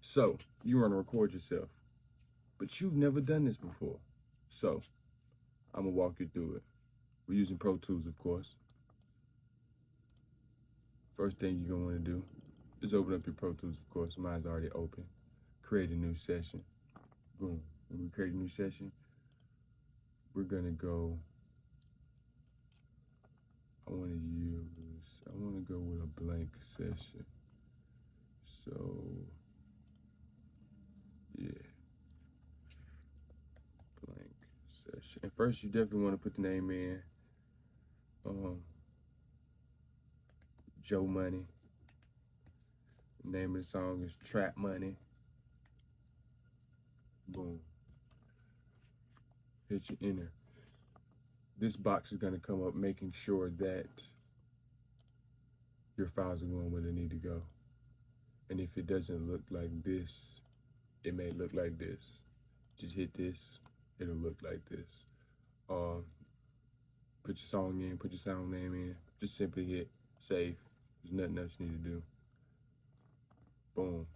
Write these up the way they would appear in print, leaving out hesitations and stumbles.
So you want to record yourself, but you've never done this before. So I'm gonna walk you through it. We're using Pro Tools, of course. First thing you're gonna want to do is open up your Pro Tools, of course. Mine's already open. Create a new session. Boom. When we create a new session, we're gonna go. I want to go with a blank session. So yeah, blank session. And first, you definitely want to put the name in. Joe Money. The name of the song is Trap Money. Boom. Hit your enter. This box is going to come up making sure that your files are going where they need to go. And if it doesn't look like this, it may look like this. Just hit this, it'll look like this. Put your song in, put your sound name in. Just simply hit save. There's nothing else you need to do. Boom.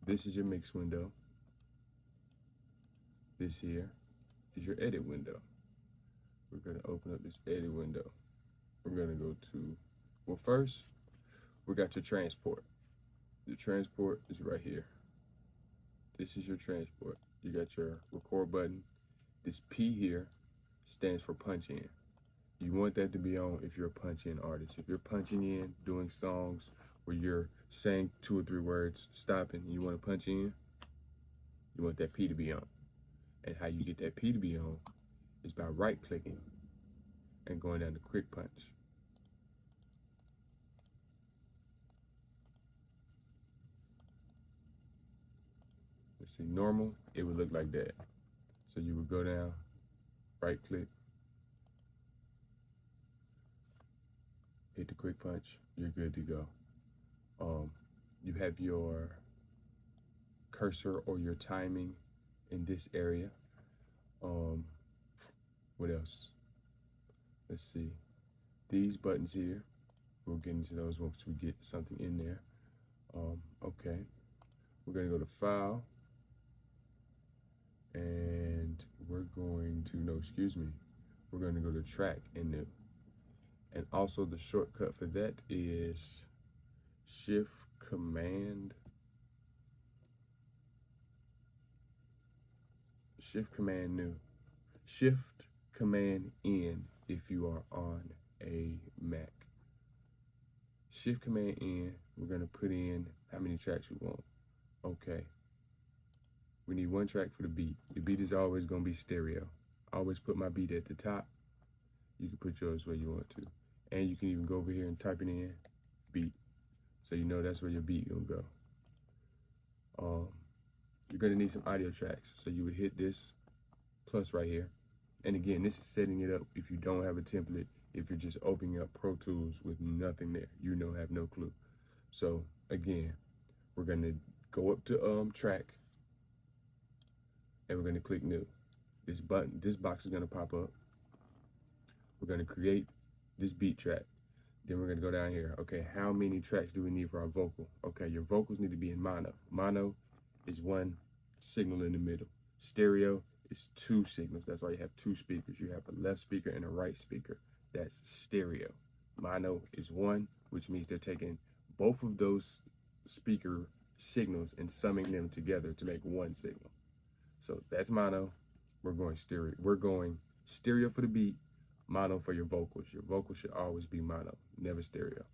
This is your mix window. This here is your edit window. We're gonna open up this edit window. We're gonna go to, well, first, we got your transport. The transport is right here. This is your transport. You got your record button. This P here stands for punch in. You want that to be on if you're a punch in artist. If you're punching in, doing songs where you're saying 2 or 3 words, stopping, you want to punch in, you want that P to be on. And how you get that P to be on is by right clicking and going down to quick punch. Let's see, normal, it would look like that. So you would go down, right click, hit the quick punch, you're good to go. You have your cursor or your timing in this area. What else? Let's see. These buttons here, we'll get into those once we get something in there. Okay. We're gonna go to File, and we're going to, no, excuse me. We're gonna go to Track and New. And also the shortcut for that is Shift Command New. Shift Command N if you are on a Mac. Shift Command N, we're gonna put in how many tracks we want. Okay. We need 1 track for the beat. The beat is always gonna be stereo. I always put my beat at the top. You can put yours where you want to. And you can even go over here and type it in, beat. So you know that's where your beat gonna go. You're gonna need some audio tracks. So you would hit this plus right here. And again, this is setting it up if you don't have a template, if you're just opening up Pro Tools with nothing there, have no clue. So again, we're gonna go up to track, and we're gonna click new. This box is gonna pop up. We're gonna create this beat track. Then we're gonna go down here. Okay, how many tracks do we need for our vocal? Okay, your vocals need to be in mono. Mono is 1 signal in the middle. Stereo is 2 signals. That's why you have 2 speakers. You have a left speaker and a right speaker. That's stereo. Mono is 1, which means they're taking both of those speaker signals and summing them together to make 1 signal. So that's mono. We're going stereo. We're going stereo for the beat, mono for your vocals. Your vocals should always be mono, never stereo.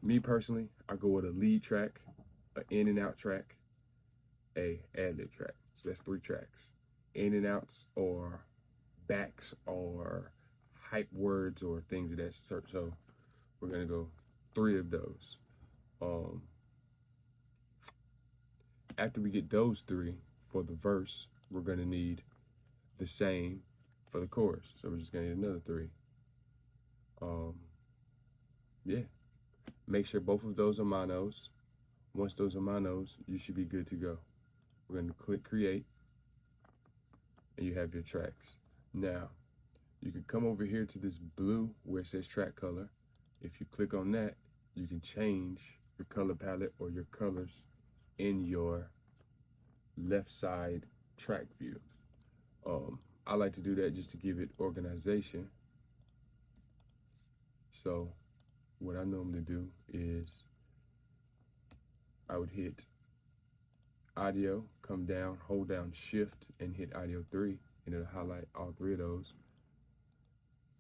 Me personally, I go with a lead track, an in and out track, a ad-lib track. So that's 3 tracks. In and outs or backs or hype words or things of that sort. So we're gonna go 3 of those. After we get those 3 for the verse, we're gonna need the same for the chorus. So we're just gonna need another 3. Yeah. Make sure both of those are monos. Once those are monos, you should be good to go. We're gonna click create, and you have your tracks. Now, you can come over here to this blue where it says track color. If you click on that, you can change your color palette or your colors in your left side track view. I like to do that just to give it organization. So what I normally do is I would hit audio, come down, hold down shift and hit audio 3, and it'll highlight all 3 of those.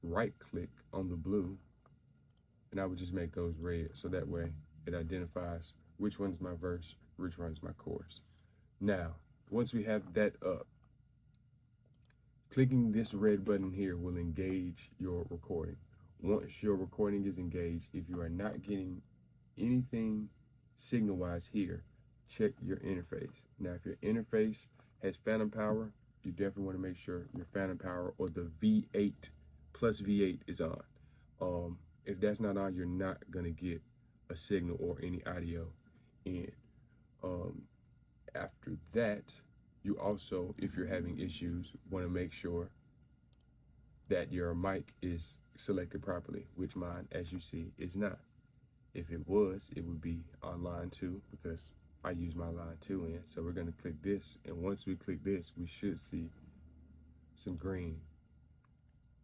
Right click on the blue, and I would just make those red, so that way it identifies which one's my verse, which one's my chorus. Now, once we have that up, clicking this red button here will engage your recording. Once your recording is engaged, if you are not getting anything signal-wise here, check your interface. Now, if your interface has phantom power, you definitely want to make sure your phantom power or the V8 plus V8 is on. If that's not on, you're not going to get a signal or any audio in. After that, you also, if you're having issues, want to make sure that your mic is selected properly, which mine, as you see, is not. If it was, it would be on line 2 because I use my line 2 in. So we're going to click this, and once we click this, we should see some green.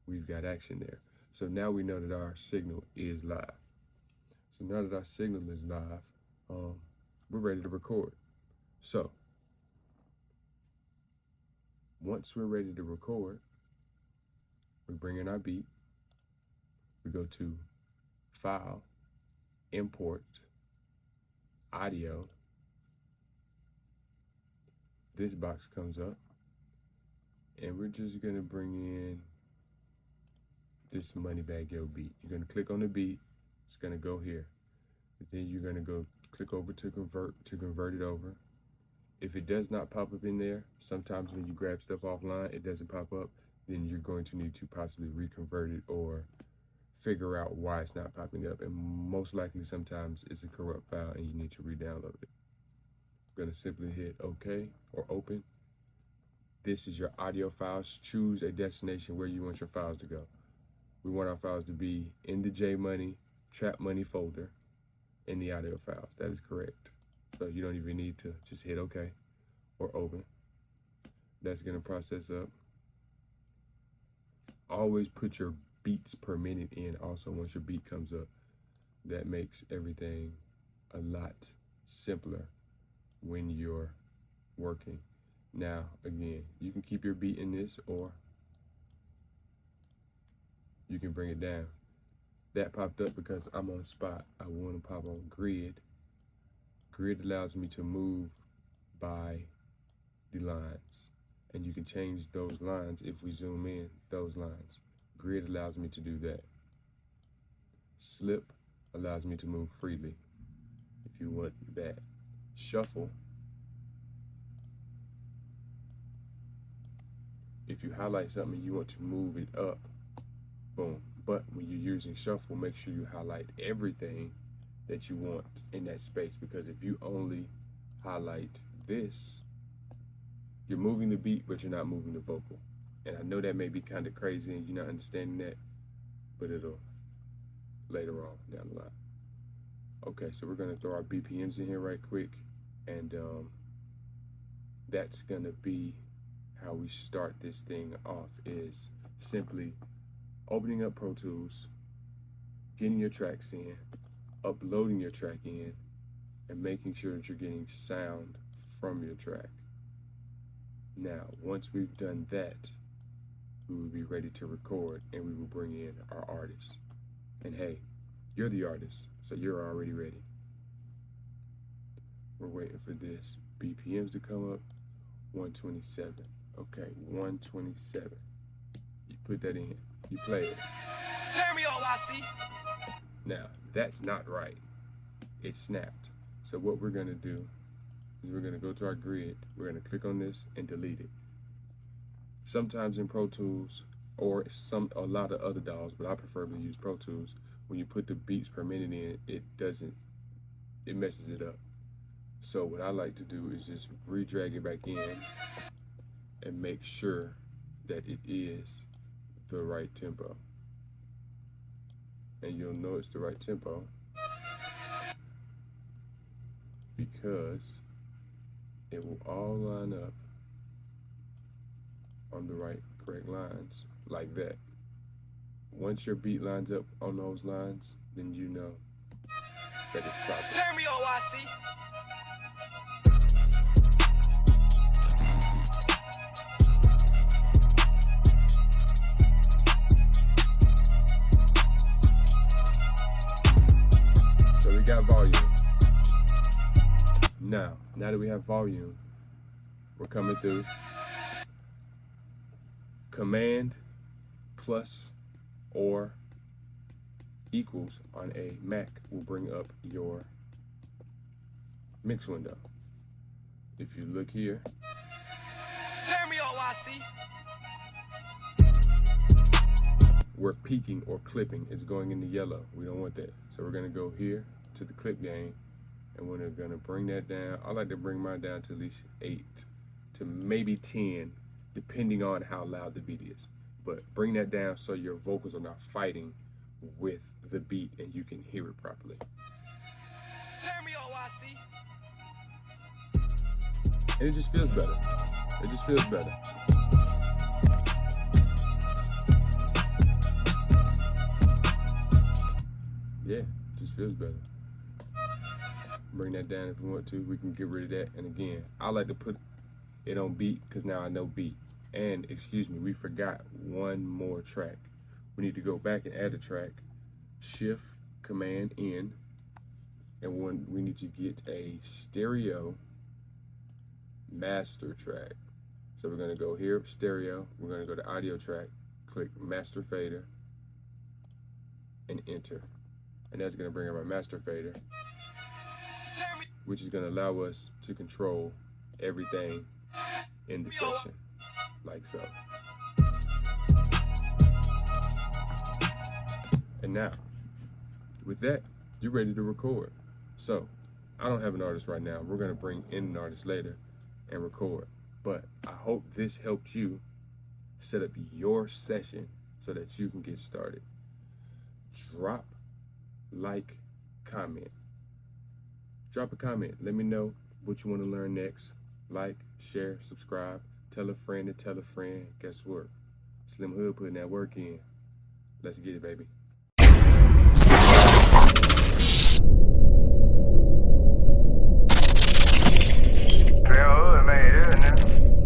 We've got action there. So now we know that our signal is live. So now that our signal is live, we're ready to record. So once we're ready to record, we bring in our beat. We go to File, Import, Audio. This box comes up, and we're just gonna bring in this Moneybagg Yo beat. You're gonna click on the beat. It's gonna go here. Then you're gonna go click over to convert it over. If it does not pop up in there, sometimes when you grab stuff offline, it doesn't pop up, then you're going to need to possibly reconvert it or figure out why it's not popping up. And most likely sometimes it's a corrupt file and you need to re-download it. I'm gonna simply hit OK or open. This is your audio files. Choose a destination where you want your files to go. We want our files to be in the J Money, Trap Money folder in the audio files. That is correct. So you don't even need to just hit OK or open. That's gonna process up. Always put your beats per minute in also once your beat comes up. That makes everything a lot simpler when you're working. Now, again, you can keep your beat in this or you can bring it down. That popped up because I'm on spot. I want to pop on grid. Grid allows me to move by the lines, and you can change those lines if we zoom in those lines. Grid allows me to do that. Slip allows me to move freely if you want that. Shuffle, if you highlight something you want to move it up, boom. But when you're using shuffle, make sure you highlight everything that you want in that space, because if you only highlight this, you're moving the beat, but you're not moving the vocal. And I know that may be kind of crazy and you're not understanding that, but it'll later on down the line. Okay, so we're gonna throw our BPMs in here right quick, and that's gonna be how we start this thing off, is simply opening up Pro Tools, getting your tracks in, uploading your track in, and making sure that you're getting sound from your track. Now, once we've done that, we will be ready to record, and we will bring in our artist. And hey, you're the artist, so you're already ready. We're waiting for this BPMs to come up. 127. Okay, 127. You put that in, you play it. Turn me on, I see. Now, that's not right. It snapped. So what we're gonna do is we're gonna go to our grid, we're gonna click on this and delete it. Sometimes in Pro Tools, or a lot of other DAWs, but I preferably use Pro Tools, when you put the beats per minute in, it messes it up. So what I like to do is just re-drag it back in and make sure that it is the right tempo. And you'll know it's the right tempo because it will all line up on the correct lines like that. Once your beat lines up on those lines, then you know that it's proper. Turn me on, YC. So we got volume. Now that we have volume, we're coming through. Command plus or equals on a Mac will bring up your mix window. If you look here, Turn me on, YC. where peaking or clipping is going into yellow. We don't want that. So we're gonna go here to the clip gain, and we're gonna bring that down. I like to bring mine down to at least 8 to maybe 10, depending on how loud the beat is. But bring that down so your vocals are not fighting with the beat and you can hear it properly. Turn me on, YC. And it just feels better. It just feels better. Yeah, just feels better. Bring that down if we want to. We can get rid of that. And again, I like to put it on beat because now I know beat. And excuse me, we forgot one more track. We need to go back and add a track. Shift Command N, and we need to get a stereo master track. So we're gonna go here, stereo. We're gonna go to audio track, click master fader, and enter. And that's gonna bring up our master fader, which is gonna allow us to control everything in the session, like so. And now, with that, you're ready to record. So, I don't have an artist right now. We're gonna bring in an artist later and record. But I hope this helped you set up your session so that you can get started. Drop, like, comment. Drop a comment. Let me know what you want to learn next. Like, share, subscribe. Tell a friend to tell a friend. Guess what? Slim Hood putting that work in. Let's get it, baby. Slim Hood made it,